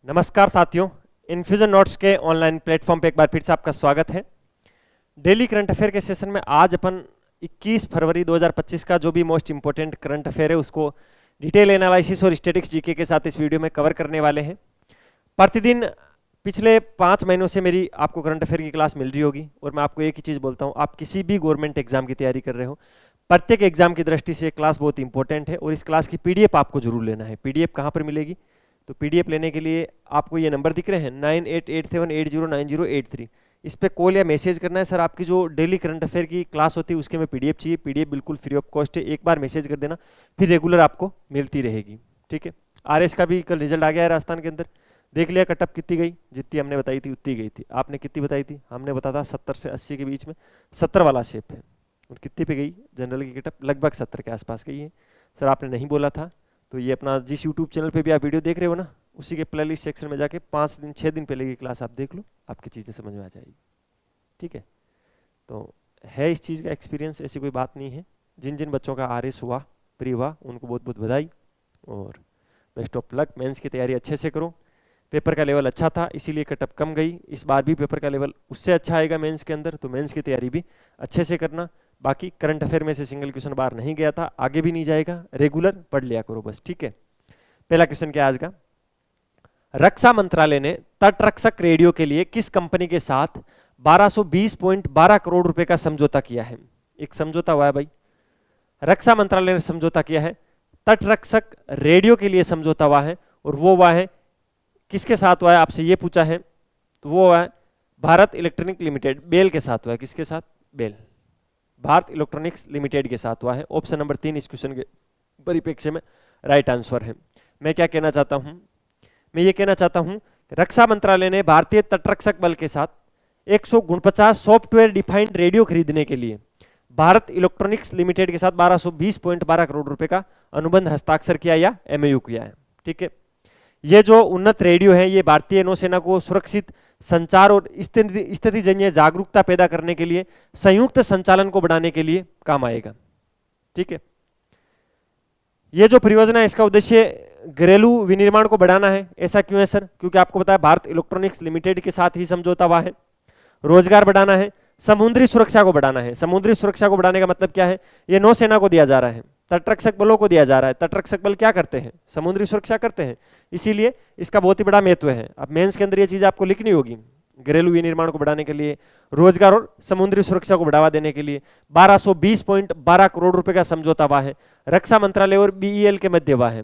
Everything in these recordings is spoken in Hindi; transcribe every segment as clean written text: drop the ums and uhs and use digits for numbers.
नमस्कार साथियों, इन्फ्यूजन नोट्स के ऑनलाइन प्लेटफॉर्म पे एक बार फिर से आपका स्वागत है। डेली करंट अफेयर के सेशन में आज अपन 21 फरवरी 2025 का जो भी मोस्ट इंपोर्टेंट करंट अफेयर है उसको डिटेल एनालिसिस और स्टैटिक्स जीके के साथ इस वीडियो में कवर करने वाले हैं। प्रतिदिन पिछले 5 महीनों से मेरी आपको करंट अफेयर की क्लास मिल रही होगी और मैं आपको एक ही चीज़ बोलता हूँ, आप किसी भी गवर्नमेंट एग्जाम की तैयारी कर रहे हो, प्रत्येक एग्जाम की दृष्टि से क्लास बहुत इंपॉर्टेंट है और इस क्लास की पीडीएफ आपको जरूर लेना है। पीडीएफ कहाँ पर मिलेगी? तो पीडीएफ लेने के लिए आपको ये नंबर दिख रहे हैं 9887809083, इस पे कॉल या मैसेज करना है। सर आपकी जो डेली करंट अफेयर की क्लास होती है उसके में पीडीएफ चाहिए। पीडीएफ बिल्कुल फ्री ऑफ कॉस्ट है, एक बार मैसेज कर देना, फिर रेगुलर आपको मिलती रहेगी। ठीक है। आरएस का भी कल रिजल्ट आ गया है राजस्थान के अंदर, देख लिया कटअप कितनी गई? जितनी हमने बताई थी उतनी गई थी। आपने कितनी बताई थी? हमने बताया था 70 से 80 के बीच में, 70 वाला शेप है। और कितनी पे गई जनरल की कटअप? लगभग 70 के आसपास गई है। सर आपने नहीं बोला था, तो ये अपना जिस यूट्यूब चैनल पे भी आप वीडियो देख रहे हो ना, उसी के प्लेलिस्ट सेक्शन में जाके 5 दिन 6 दिन पहले की क्लास आप देख लो, आपकी चीज़ें समझ में आ जाएगी। ठीक है। तो है इस चीज़ का एक्सपीरियंस, ऐसी कोई बात नहीं है। जिन जिन बच्चों का आरएस हुआ, प्री हुआ, उनको बहुत बहुत बधाई और बेस्ट ऑफ लक। मेंस की तैयारी अच्छे से करो। पेपर का लेवल अच्छा था इसीलिए कटअप कम गई, इस बार भी पेपर का लेवल उससे अच्छा आएगा मेंस के अंदर, तो मेंस की तैयारी भी अच्छे से करना। बाकी करंट अफेयर में से सिंगल क्वेश्चन बाहर नहीं गया था, आगे भी नहीं जाएगा, रेगुलर पढ़ लिया करो बस। ठीक है। पहला क्वेश्चन क्या है आज का? रक्षा मंत्रालय ने तटरक्षक रेडियो के लिए किस कंपनी के साथ 1220.12 करोड़ रुपए का समझौता किया है? एक समझौता हुआ है भाई, रक्षा मंत्रालय ने समझौता किया है, तटरक्षक रेडियो के लिए समझौता हुआ है, और वो हुआ है किसके साथ हुआ है? आपसे ये पूछा है, तो वो हुआ है भारत इलेक्ट्रॉनिक लिमिटेड, बेल के साथ हुआ है। किसके साथ? बेल, भारत इलेक्ट्रॉनिक्स लिमिटेड के साथ हुआ है। ऑप्शन नंबर 3 इस क्वेश्चन के परिप्रेक्ष्य में राइट आंसर है। मैं क्या कहना चाहता हूं? मैं ये कहना चाहता हूं कि रक्षा मंत्रालय ने भारतीय तटरक्षक बल के साथ 149 सॉफ्टवेयर डिफाइंड रेडियो खरीदने के लिए भारत इलेक्ट्रॉनिक्स लिमिटेड के साथ 1220.12 करोड़ रुपए का अनुबंध हस्ताक्षर किया या एमओयू किया है। ठीक है। ये जो उन्नत रेडियो है ये भारतीय नौसेना को सुरक्षित संचार और स्थितिजन्य जागरूकता पैदा करने के लिए, संयुक्त संचालन को बढ़ाने के लिए काम आएगा। ठीक है। ये जो परियोजना है इसका उद्देश्य घरेलू विनिर्माण को बढ़ाना है। ऐसा क्यों है सर? क्योंकि आपको पता है भारत इलेक्ट्रॉनिक्स लिमिटेड के साथ ही समझौता हुआ है। रोजगार बढ़ाना है, समुद्री सुरक्षा को बढ़ाना है। समुद्री सुरक्षा को बढ़ाने का मतलब क्या है? ये नौसेना को दिया जा रहा है, तटरक्षक बलों को दिया जा रहा है। तटरक्षक बल क्या करते हैं? समुद्री सुरक्षा करते हैं, इसीलिए इसका बहुत ही बड़ा महत्व है। अब मेंस के अंदर ये चीज आपको लिखनी होगी। घरेलू विनिर्माण को बढ़ाने के लिए, रोजगार और समुद्री सुरक्षा को बढ़ावा देने के लिए 1220.12 करोड़ रुपए का समझौता हुआ है, रक्षा मंत्रालय और बीईएल के मध्य हुआ है।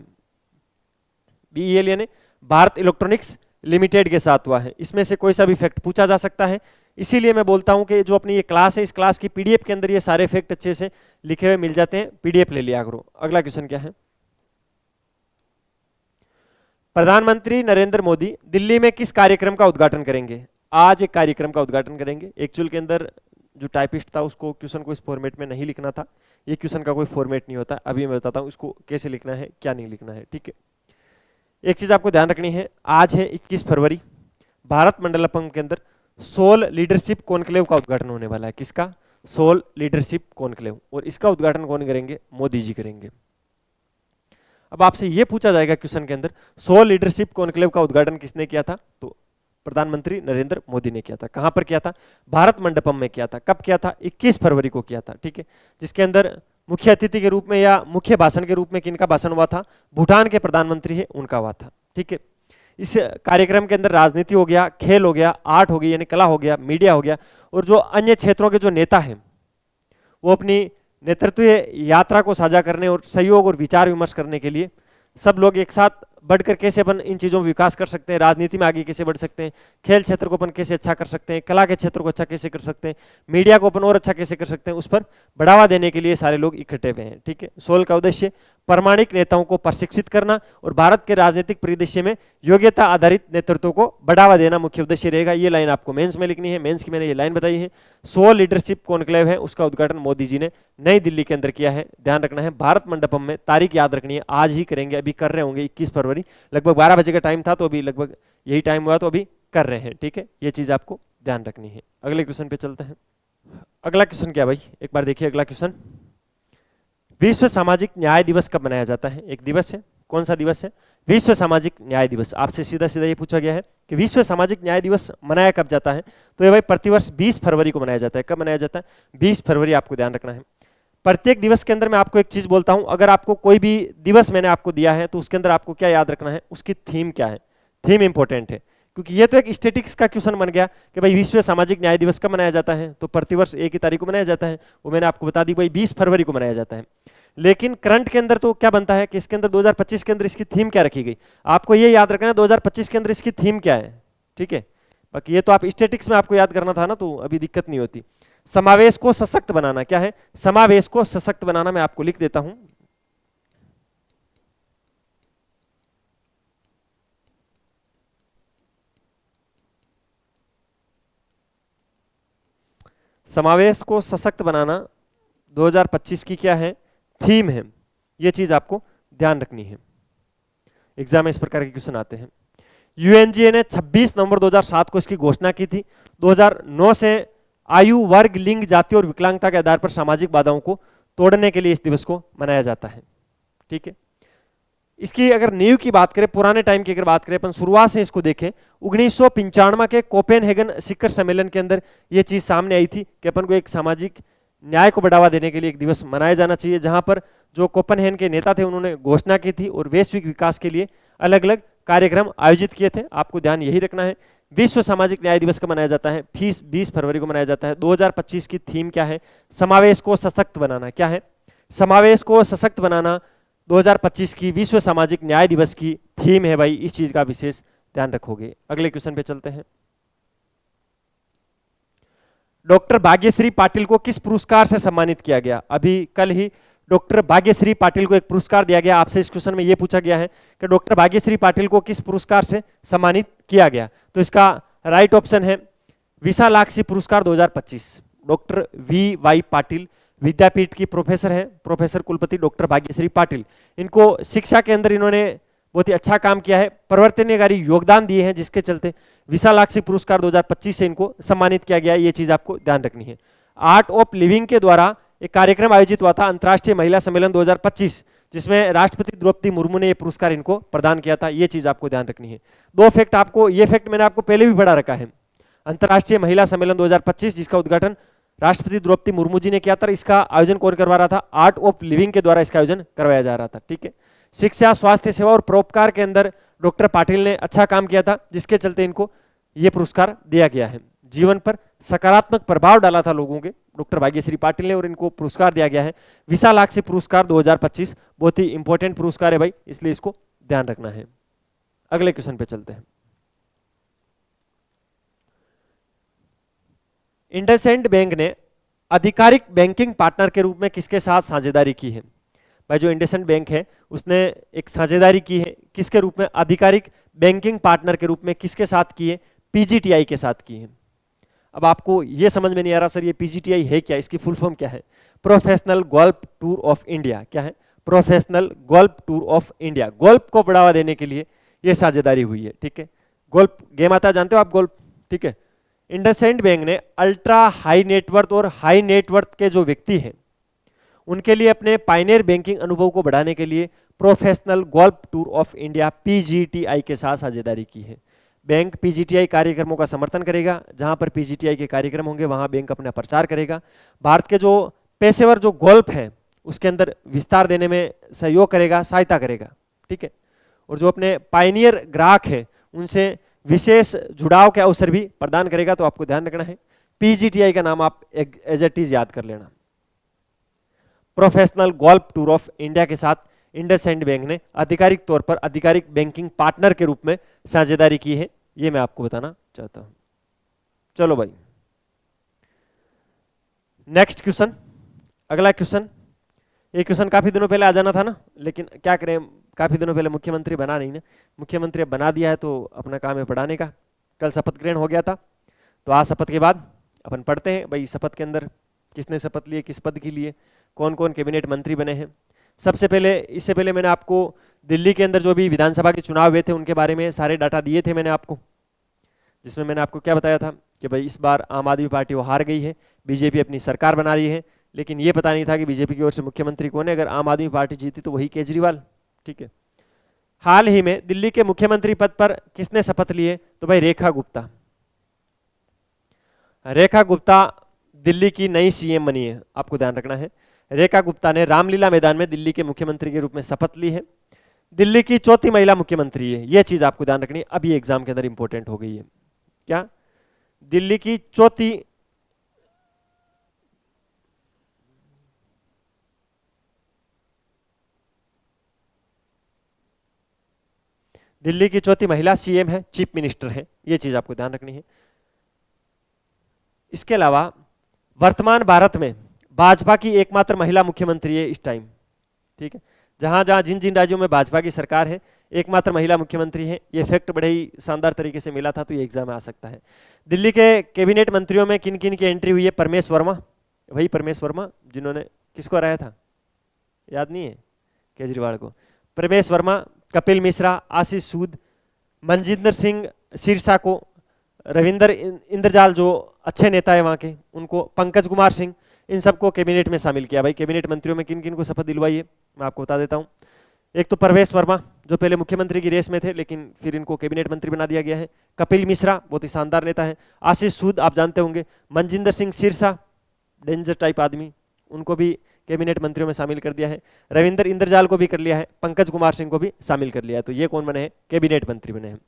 बीईएल यानी भारत इलेक्ट्रॉनिक्स लिमिटेड के साथ हुआ है। इसमें से कोई सा भी फैक्ट पूछा जा सकता है, इसीलिए मैं बोलता हूं कि जो अपनी ये क्लास है, इस क्लास की पीडीएफ के अंदर ये सारे फैक्ट अच्छे से लिखे हुए मिल जाते हैं, पीडीएफ ले लिया करो। अगला क्वेश्चन क्या है? प्रधानमंत्री नरेंद्र मोदी दिल्ली में किस कार्यक्रम का उद्घाटन करेंगे? आज एक कार्यक्रम का उद्घाटन करेंगे। एक्चुअल के अंदर जो टाइपिस्ट था उसको क्वेश्चन को इस फॉर्मेट में नहीं लिखना था, ये क्वेश्चन का कोई फॉर्मेट नहीं होता। अभी मैं बताता हूँ इसको कैसे लिखना है, क्या नहीं लिखना है। ठीक है। एक चीज आपको ध्यान रखनी है, आज है 21 फरवरी, भारत मंडलम के अंदर सोल लीडरशिप कॉन्क्लेव का उद्घाटन होने वाला है। किसका? SOUL leadership conclave. और इसका उद्घाटन कौन करेंगे? मोदी जी करेंगे। अब आपसे यह पूछा जाएगा क्वेश्चन के अंदर, सोल लीडरशिप कॉन्क्लेव का उद्घाटन किसने किया था? तो प्रधानमंत्री नरेंद्र मोदी ने किया था। कहां पर किया था? भारत मंडपम में किया था। कब किया था? 21 फरवरी को किया था। ठीक है। जिसके अंदर मुख्य अतिथि के रूप में या मुख्य भाषण के रूप में किनका भाषण हुआ था? भूटान के प्रधानमंत्री है उनका हुआ था। ठीक है। इस कार्यक्रम के अंदर राजनीति हो गया, खेल हो गया, आर्ट हो गई यानी कला हो गया, मीडिया हो गया, और जो अन्य क्षेत्रों के जो नेता हैं वो अपनी नेतृत्व यात्रा को साझा करने और सहयोग और विचार विमर्श करने के लिए सब लोग एक साथ बढ़कर कैसे अपन इन चीज़ों में विकास कर सकते हैं, राजनीति में आगे कैसे बढ़ सकते हैं, खेल क्षेत्र को अपन कैसे अच्छा कर सकते हैं, कला के क्षेत्र को अच्छा कैसे कर सकते हैं, मीडिया को अपन और अच्छा कैसे कर सकते हैं, उस पर बढ़ावा देने के लिए सारे लोग इकट्ठे हुए हैं। ठीक है। सोल का उद्देश्य प्रामाणिक नेताओं को प्रशिक्षित करना और भारत के राजनीतिक परिदृश्य में योग्यता आधारित नेतृत्व को बढ़ावा देना मुख्य उद्देश्य रहेगा। ये लाइन आपको मेंस में लिखनी है। मेंस की मैंने ये लाइन बताई है। सोल लीडरशिप कॉन्क्लेव है, उसका उद्घाटन मोदी जी ने नई दिल्ली के अंदर किया है। ध्यान रखना है, भारत मंडपम में। तारीख याद रखनी है, आज ही करेंगे, अभी कर रहे होंगे। 21 फरवरी लगभग 12 बजे का टाइम था, तो अभी लगभग यही टाइम हुआ, तो अभी कर रहे हैं। ठीक है। ये चीज आपको ध्यान रखनी है। अगले क्वेश्चन पे चलते हैं। अगला क्वेश्चन क्या भाई? एक बार देखिए अगला क्वेश्चन। विश्व सामाजिक न्याय दिवस कब मनाया जाता है? एक दिवस है, कौन सा दिवस है? विश्व सामाजिक न्याय दिवस, आपसे सीधा सीधा ये पूछा गया है कि विश्व सामाजिक न्याय दिवस मनाया कब जाता है, तो ये भाई प्रतिवर्ष 20 फरवरी को मनाया जाता है। कब मनाया जाता है? 20 फरवरी, आपको ध्यान रखना है। प्रत्येक दिवस के अंदर मैं आपको एक चीज बोलता हूं, अगर आपको कोई भी दिवस मैंने आपको दिया है तो उसके अंदर आपको क्या याद रखना है, उसकी थीम क्या है। थीम इंपॉर्टेंट है, क्योंकि ये तो एक स्टेटिक्स का क्वेश्चन बन गया कि भाई विश्व सामाजिक न्याय दिवस कब मनाया जाता है, तो प्रतिवर्ष 1 ही तारीख को मनाया जाता है, वो मैंने आपको बता दी भाई 20 फरवरी को मनाया जाता है। लेकिन करंट के अंदर तो क्या बनता है कि इसके अंदर 2025 के अंदर इसकी थीम क्या रखी गई, आपको ये याद रखना है 2025 के अंदर इसकी थीम क्या है, ठीक है। बाकी ये तो आप स्टेटिक्स में आपको याद करना था ना, तो अभी दिक्कत नहीं होती। समावेश को सशक्त बनाना, क्या है? समावेश को सशक्त बनाना, मैं आपको लिख देता हूं। समावेश को सशक्त बनाना 2025 की क्या है, थीम है। ये चीज आपको ध्यान रखनी है, एग्जाम में इस प्रकार के क्वेश्चन आते हैं। यूएनजीए ने 26 नवंबर 2007 को इसकी घोषणा की थी। 2009 से आयु, वर्ग, लिंग, जाति और विकलांगता के आधार पर सामाजिक बाधाओं को तोड़ने के लिए इस दिवस को मनाया जाता है, ठीक है। इसकी अगर नींव की बात करें, पुराने टाइम की अगर बात करें, अपन शुरुआत से इसको देखें, 1995 के कोपेनहेगन शिखर सम्मेलन के अंदर यह चीज सामने आई थी कि अपन को एक सामाजिक न्याय को बढ़ावा देने के लिए एक दिवस मनाया जाना चाहिए, जहां पर जो कोपेनहेगन के नेता थे उन्होंने घोषणा की थी और वैश्विक विकास के लिए अलग अलग कार्यक्रम आयोजित किए थे। आपको ध्यान यही रखना है। विश्व सामाजिक न्याय दिवस कब मनाया जाता है? 20 फरवरी को मनाया जाता है। 2025 की थीम क्या है? समावेश को सशक्त बनाना। क्या है? समावेश को सशक्त बनाना 2025 की विश्व सामाजिक न्याय दिवस की थीम है भाई, इस चीज का विशेष ध्यान रखोगे। अगले क्वेश्चन पे चलते हैं। डॉक्टर भाग्यश्री पाटिल को किस पुरस्कार से सम्मानित किया गया? अभी कल ही डॉक्टर भाग्यश्री पाटिल को एक पुरस्कार दिया गया। आपसे इस क्वेश्चन में यह पूछा गया है कि डॉक्टर भाग्यश्री पाटिल को किस पुरस्कार से सम्मानित किया गया, तो इसका राइट ऑप्शन है विशालाक्षी पुरस्कार 2025। डॉक्टर VY पाटिल विद्यापीठ की प्रोफेसर है, प्रोफेसर कुलपति डॉक्टर भाग्यश्री पाटिल। इनको शिक्षा के अंदर इन्होंने बहुत ही अच्छा काम किया है, परिवर्तनकारी योगदान दिए हैं, जिसके चलते विशालाक्षी पुरस्कार 2025 से इनको सम्मानित किया गया है। ये चीज आपको ध्यान रखनी है। आर्ट ऑफ लिविंग के द्वारा एक कार्यक्रम आयोजित हुआ था, अंतर्राष्ट्रीय महिला सम्मेलन 2025, जिसमें राष्ट्रपति द्रौपदी मुर्मू ने यह पुरस्कार इनको प्रदान किया था। यह चीज आपको ध्यान रखनी है। दो फैक्ट आपको, ये फैक्ट मैंने आपको पहले भी पढ़ा रखा है। अंतर्राष्ट्रीय महिला सम्मेलन 2025 जिसका उद्घाटन राष्ट्रपति द्रौपदी मुर्मू जी ने किया था, इसका आयोजन कौन करवा रहा था? आर्ट ऑफ लिविंग के द्वारा इसका आयोजन करवाया जा रहा था, ठीक है। शिक्षा, स्वास्थ्य सेवा और परोपकार के अंदर डॉक्टर पाटिल ने अच्छा काम किया था, जिसके चलते इनको यह पुरस्कार दिया गया है। जीवन पर सकारात्मक प्रभाव डाला था लोगों के डॉक्टर भाग्यश्री पाटिल ने, और इनको पुरस्कार दिया गया है विशालाक्षी पुरस्कार 2025। बहुत ही इंपॉर्टेंट पुरस्कार है भाई, इसलिए इसको ध्यान रखना है। अगले क्वेश्चन पे चलते हैं। इंडसइंड बैंक ने आधिकारिक बैंकिंग पार्टनर के रूप में किसके साथ साझेदारी की है? भाई जो इंडसइंड बैंक है उसने एक साझेदारी की है, किसके रूप में? आधिकारिक बैंकिंग पार्टनर के रूप में किसके साथ की है? PGTI के साथ की है। अब आपको ये समझ में नहीं आ रहा सर ये PGTI है क्या, इसकी फुल फॉर्म क्या है? Professional golf tour of India. क्या है? Professional golf tour of India. Golf को बढ़ावा देने के लिए यह साझेदारी हुई है, ठीक है। गोल्फ गेम आता है, जानते हो आप गोल्फ, ठीक है। इंडसइंड बैंक ने अल्ट्रा हाई नेटवर्थ और हाई नेटवर्थ के जो व्यक्ति हैं उनके लिए अपने पायनियर बैंकिंग अनुभव को बढ़ाने के लिए professional golf tour of India PGTI के साथ साझेदारी की है। बैंक PGTI कार्यक्रमों का समर्थन करेगा, जहां पर PGTI के कार्यक्रम होंगे वहां बैंक अपना प्रचार करेगा। भारत के जो पेशेवर जो गोल्फ है उसके अंदर विस्तार देने में सहयोग करेगा, सहायता करेगा, ठीक है। और जो अपने पायनियर ग्राहक है उनसे विशेष जुड़ाव के अवसर भी प्रदान करेगा। तो आपको ध्यान रखना है, PGTI का नाम आप एज इट इज याद कर लेना। Professional golf tour of India के साथ इंडसइंड बैंक ने आधिकारिक तौर पर आधिकारिक बैंकिंग पार्टनर के रूप में साझेदारी की है, ये मैं आपको बताना चाहता हूं। चलो भाई नेक्स्ट क्वेश्चन, अगला क्वेश्चन। ये क्वेश्चन काफी दिनों पहले आ जाना था ना, लेकिन क्या करें, काफी दिनों पहले मुख्यमंत्री बना नहीं ना, मुख्यमंत्री अब बना दिया है तो अपना काम है पढ़ाने का। कल शपथ ग्रहण हो गया था, तो आज शपथ के बाद अपन पढ़ते हैं भाई शपथ के अंदर किसने शपथ लिए, किस पद के लिए, कौन कौन कैबिनेट मंत्री बने हैं। सबसे पहले, इससे पहले मैंने आपको दिल्ली के अंदर जो भी विधानसभा के चुनाव हुए थे उनके बारे में सारे डाटा दिए थे मैंने आपको, जिसमें मैंने आपको क्या बताया था कि भाई इस बार आम आदमी पार्टी वो हार गई है, बीजेपी अपनी सरकार बना रही है, लेकिन ये पता नहीं था कि बीजेपी की ओर से मुख्यमंत्री कौन है। अगर आम आदमी पार्टी जीती तो वही केजरीवाल, ठीक है। हाल ही में दिल्ली के मुख्यमंत्री पद पर किसने शपथ लिए? तो भाई रेखा गुप्ता। रेखा गुप्ता दिल्ली की नई सीएम बनी है, आपको ध्यान रखना है। रेखा गुप्ता ने रामलीला मैदान में दिल्ली के मुख्यमंत्री के रूप में शपथ ली है। दिल्ली की चौथी महिला मुख्यमंत्री है, यह चीज आपको ध्यान रखनी है, अभी एग्जाम के अंदर इंपॉर्टेंट हो गई है। क्या? दिल्ली की चौथी महिला सीएम है, चीफ मिनिस्टर है, यह चीज आपको ध्यान रखनी है। इसके अलावा वर्तमान भारत में भाजपा की एकमात्र महिला मुख्यमंत्री है इस टाइम, ठीक है। जहां जहां जिन जिन राज्यों में भाजपा की सरकार है, एकमात्र महिला मुख्यमंत्री है। ये फैक्ट बड़े ही शानदार तरीके से मिला था, तो ये एग्जाम में आ सकता है। दिल्ली के कैबिनेट मंत्रियों में किन किन की एंट्री हुई है? परमेश वर्मा, वही परमेश वर्मा जिन्होंने किसको हराया था, याद नहीं है केजरीवाल को। परमेश वर्मा, कपिल मिश्रा, आशीष सूद, मनजिंदर सिंह सिरसा को, रविंदर इंद्रजाल जो अच्छे नेता है वहां के उनको, पंकज कुमार सिंह, इन सबको कैबिनेट में शामिल किया। भाई कैबिनेट मंत्रियों में किन किन को शपथ दिलवाई है मैं आपको बता देता हूं। एक तो परवेश वर्मा जो पहले मुख्यमंत्री की रेस में थे, लेकिन फिर इनको कैबिनेट मंत्री बना दिया गया है। कपिल मिश्रा बहुत ही शानदार नेता है। आशीष सूद आप जानते होंगे। मनजिंदर सिंह सिरसा डेंजर टाइप आदमी, उनको भी कैबिनेट मंत्रियों में शामिल कर दिया है। रविंदर इंद्रजाल को भी कर लिया है, पंकज कुमार सिंह को भी शामिल कर लिया है। तो ये कौन बने हैं? कैबिनेट मंत्री बने हैं।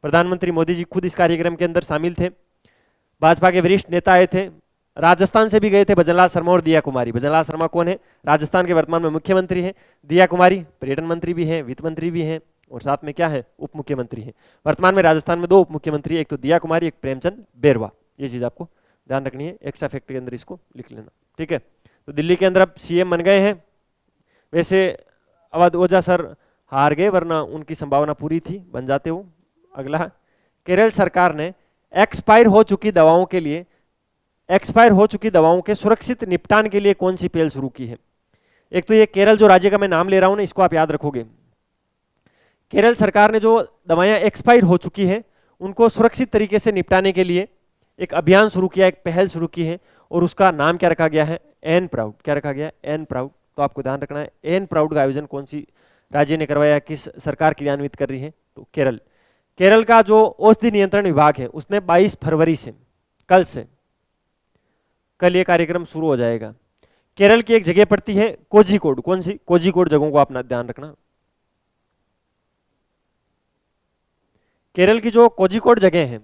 प्रधानमंत्री मोदी जी खुद इस कार्यक्रम के अंदर शामिल थे। भाजपा के वरिष्ठ नेता आए थे, राजस्थान से भी गए थे भजनलाल शर्मा और दिया कुमारी। भजनलाल शर्मा कौन है? राजस्थान के वर्तमान में मुख्यमंत्री हैं। दिया कुमारी पर्यटन मंत्री भी हैं, वित्त मंत्री भी हैं, और साथ में क्या है? उप मुख्यमंत्री हैं। वर्तमान में राजस्थान में दो उप मुख्यमंत्री, एक तो दिया कुमारी, एक प्रेमचंद बेरवा। ये चीज आपको ध्यान रखनी है, एक्स्ट्रा फैक्ट के अंदर इसको लिख लेना, ठीक है। तो दिल्ली के अंदर अब सीएम बन गए हैं। वैसे अवध ओझा सर हार गए, वरना उनकी संभावना पूरी थी बन जाते हो। अगला, केरल सरकार ने एक्सपायर हो चुकी दवाओं के सुरक्षित निपटान के लिए कौन सी पहल शुरू की है? एक तो ये केरल जो राज्य का मैं नाम ले रहा हूं ना, इसको आप याद रखोगे। केरल सरकार ने जो दवाएं एक्सपायर हो चुकी है उनको सुरक्षित तरीके से निपटाने के लिए एक अभियान शुरू किया, एक पहल शुरू की है, और उसका नाम क्या रखा गया है? एन प्राउड। क्या रखा गया है? एन प्राउड। तो आपको ध्यान रखना है, एन प्राउड का आयोजन कौन सी राज्य ने करवाया, किस सरकार क्रियान्वित कर रही है? तो केरल। केरल का जो औषधि नियंत्रण विभाग है उसने 22 फरवरी से, कल ये कार्यक्रम शुरू हो जाएगा। केरल की एक जगह पड़ती है कोझिकोड। कौन सी? कोझिकोड जगहों को अपना ध्यान रखना। केरल की जो कोझिकोड जगह है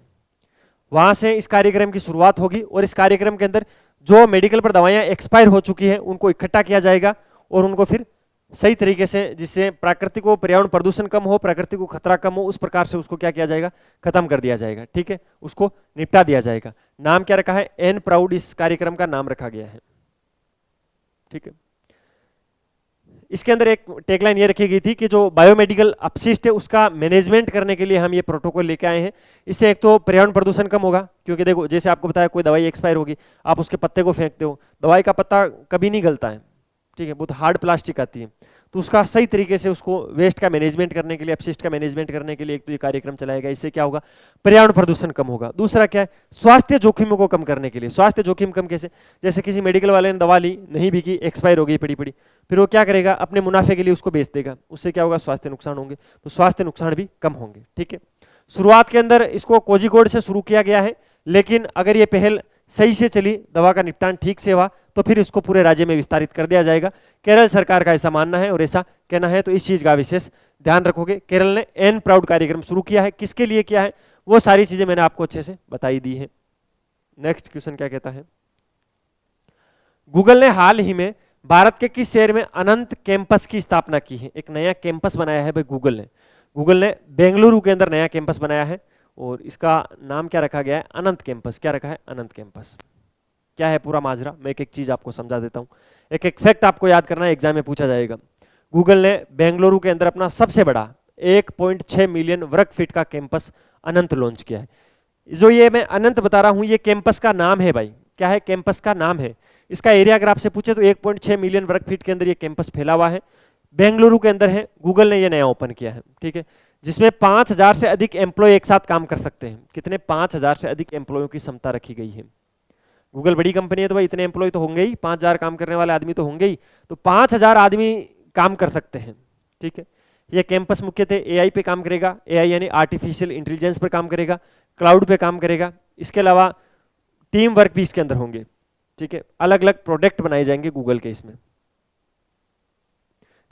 वहां से इस कार्यक्रम की शुरुआत होगी, और इस कार्यक्रम के अंदर जो मेडिकल पर दवाइयां एक्सपायर हो चुकी है उनको इकट्ठा किया जाएगा, और उनको फिर सही तरीके से, जिससे प्राकृतिक को पर्यावरण प्रदूषण कम हो, प्रकृति को खतरा कम हो, उस प्रकार से उसको क्या किया जाएगा? खत्म कर दिया जाएगा, ठीक है, उसको निपटा दिया जाएगा। नाम क्या रखा है? एन प्राउड इस कार्यक्रम का नाम रखा गया है, ठीक है। इसके अंदर एक टैगलाइन ये रखी गई थी कि जो बायोमेडिकल अपशिष्ट है उसका मैनेजमेंट करने के लिए हम ये प्रोटोकॉल लेके आए हैं। इससे एक तो पर्यावरण प्रदूषण कम होगा, क्योंकि देखो जैसे आपको बताया कोई दवाई एक्सपायर होगी, आप उसके पत्ते को फेंकते हो, दवाई का पत्ता कभी नहीं गलता है, ठीक है, बहुत हार्ड प्लास्टिक आती है। तो उसका सही तरीके से उसको वेस्ट का मैनेजमेंट करने के लिए, अपशिष्ट का मैनेजमेंट करने के लिए एक तो ये कार्यक्रम चलाएगा। इससे क्या होगा? पर्यावरण प्रदूषण कम होगा। दूसरा क्या है? स्वास्थ्य जोखिमों को कम करने के लिए। स्वास्थ्य जोखिम कम कैसे? जैसे किसी मेडिकल वाले ने दवा ली, नहीं बिकी, एक्सपायर हो गई पड़ी पड़ी, फिर वो क्या करेगा? अपने मुनाफे के लिए उसको बेच देगा, उससे क्या होगा? स्वास्थ्य नुकसान होंगे। तो स्वास्थ्य नुकसान भी कम होंगे, ठीक है। शुरुआत के अंदर इसको कोझिकोड से शुरू किया गया है, लेकिन अगर ये पहल सही से चली, दवा का निपटान ठीक से हुआ, तो फिर इसको पूरे राज्य में विस्तारित कर दिया जाएगा। केरल सरकार का ऐसा मानना है और ऐसा कहना है, तो इस चीज का विशेष ध्यान रखोगे। केरल ने एन प्राउड कार्यक्रम शुरू किया है, किसके लिए किया है वो सारी चीजें मैंने आपको अच्छे से बताई दी है। नेक्स्ट क्वेश्चन क्या कहता है? गूगल ने हाल ही में भारत के किस शहर में अनंत कैंपस की स्थापना की है? एक नया कैंपस बनाया है भाई गूगल ने बेंगलुरु के अंदर नया कैंपस बनाया है, और इसका नाम क्या रखा गया है? अनंत कैंपस। क्या रखा है? अनंत कैंपस। क्या है पूरा माजरा? मैं एक एक चीज आपको समझा देता हूं, एक एक फैक्ट आपको याद करना है, एग्जाम में पूछा जाएगा। गूगल ने बेंगलुरु के अंदर अपना सबसे बड़ा 1.6 मिलियन वर्ग फीट का कैंपस अनंत लॉन्च किया है। जो ये मैं अनंत बता रहा हूं, ये कैंपस का नाम है भाई। क्या है? कैंपस का नाम है। इसका एरिया अगर आपसे पूछे तो 1.6 मिलियन वर्ग फीट के अंदर ये कैंपस फैला हुआ है, बेंगलुरु के अंदर है। गूगल ने ये नया ओपन किया है, ठीक है, जिसमें 5000 से अधिक एम्प्लॉय एक साथ काम कर सकते हैं। कितने? 5000 से अधिक एम्प्लॉयों की क्षमता रखी गई है। गूगल बड़ी कंपनी है तो भाई इतने एम्प्लॉय तो होंगे ही, 5000 काम करने वाले आदमी तो होंगे ही, तो 5000 आदमी काम कर सकते हैं, ठीक है। ये कैंपस मुख्यतः एआई पे काम करेगा, एआई यानी आर्टिफिशियल इंटेलिजेंस पर काम करेगा, क्लाउड पे काम करेगा। इसके अलावा टीम वर्क भी इसके अंदर होंगे, ठीक है। अलग अलग प्रोडक्ट बनाए जाएंगे गूगल के इसमें,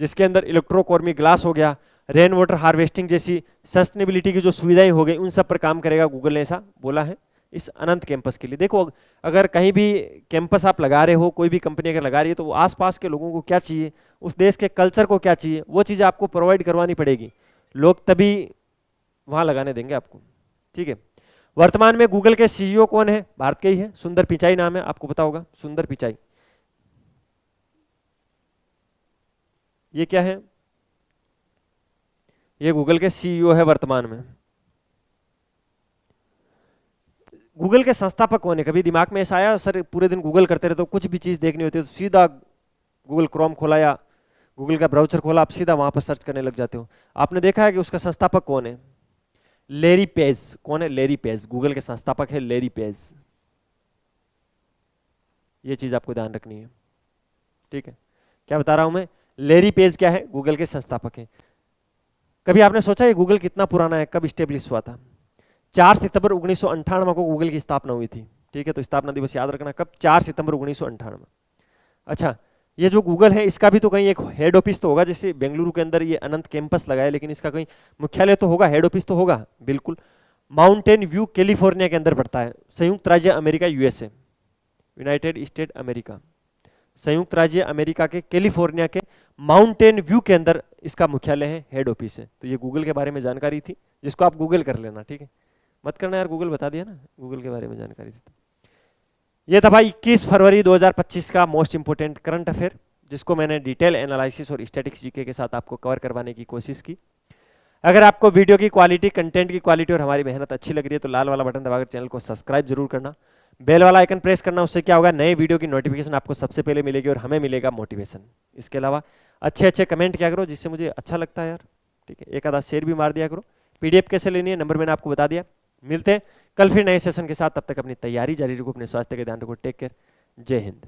जिसके अंदर इलेक्ट्रोकॉर्मी ग्लास हो गया, रेन वाटर हार्वेस्टिंग जैसी सस्टेनेबिलिटी की जो सुविधाएं हो गई, उन सब पर काम करेगा गूगल ने, ऐसा बोला है इस अनंत कैंपस के लिए। देखो अगर कहीं भी कैंपस आप लगा रहे हो, कोई भी कंपनी अगर लगा रही है, तो आसपास के लोगों को क्या चाहिए, उस देश के कल्चर को क्या चाहिए, वो चीज़ आपको प्रोवाइड करवानी पड़ेगी, लोग तभी वहाँ लगाने देंगे आपको, ठीक है। वर्तमान में गूगल के सीईओ कौन है, भारत के ही है, सुंदर पिचाई नाम है, आपको पता होगा सुंदर पिचाई। ये क्या है, ये गूगल के सीईओ है वर्तमान में। गूगल के संस्थापक कौन है, कभी दिमाग में ऐसा आया सर पूरे दिन गूगल करते रहते हो, कुछ भी चीज देखनी होती है तो सीधा गूगल क्रोम खोला या गूगल का ब्राउजर खोला, आप सीधा वहां पर सर्च करने लग जाते हो। आपने देखा है कि उसका संस्थापक कौन है, लेरी पेज। कौन है, लेरी पेज, गूगल के संस्थापक है लेरी पेज। ये चीज आपको ध्यान रखनी है, ठीक है। क्या बता रहा हूं मैं, लेरी पेज क्या है, गूगल के संस्थापक है। कभी आपने सोचा ये गूगल कितना पुराना है, कब स्टेब्लिश हुआ था? 4 सितंबर 1998 को गूगल की स्थापना हुई थी, ठीक है। तो स्थापना दिवस याद रखना कब, 4 सितंबर 1998। अच्छा, ये जो गूगल है इसका भी तो कहीं एक हेड ऑफिस तो होगा, जैसे बेंगलुरु के अंदर ये अनंत कैंपस लगाया, लेकिन इसका कहीं मुख्यालय तो होगा, हेड ऑफिस तो होगा, बिल्कुल। माउंटेन व्यू कैलिफोर्निया के अंदर पड़ता है, संयुक्त राज्य America USA, United state America, संयुक्त राज्य अमेरिका के कैलिफोर्निया के माउंटेन व्यू के अंदर इसका मुख्यालय है, हेड ऑफिस है। तो ये गूगल के बारे में जानकारी थी, जिसको आप गूगल कर लेना, ठीक है, मत करना यार, गूगल बता दिया ना, गूगल के बारे में जानकारी थी। ये था भाई 21 फरवरी 2025 का मोस्ट इंपोर्टेंट करंट अफेयर, जिसको मैंने डिटेल एनालिसिस और स्टैटिक्स जीके के साथ आपको कवर करवाने की कोशिश की। अगर आपको वीडियो की क्वालिटी, कंटेंट की क्वालिटी और हमारी मेहनत अच्छी लग रही है तो लाल वाला बटन दबाकर चैनल को सब्सक्राइब जरूर करना, बेल वाला आइकन प्रेस करना, उससे क्या होगा, नए वीडियो की नोटिफिकेशन आपको सबसे पहले मिलेगी और हमें मिलेगा मोटिवेशन। इसके अलावा अच्छे अच्छे कमेंट किया करो, जिससे मुझे अच्छा लगता है यार, ठीक है। एक आधा शेयर भी मार दिया करो। पीडीएफ कैसे लेनी है, नंबर मैंने आपको बता दिया। मिलते हैं कल फिर नए सेशन के साथ, तब तक अपनी तैयारी जारी रखो, अपने स्वास्थ्य का ध्यान रखो, टेक केयर, जय हिंद।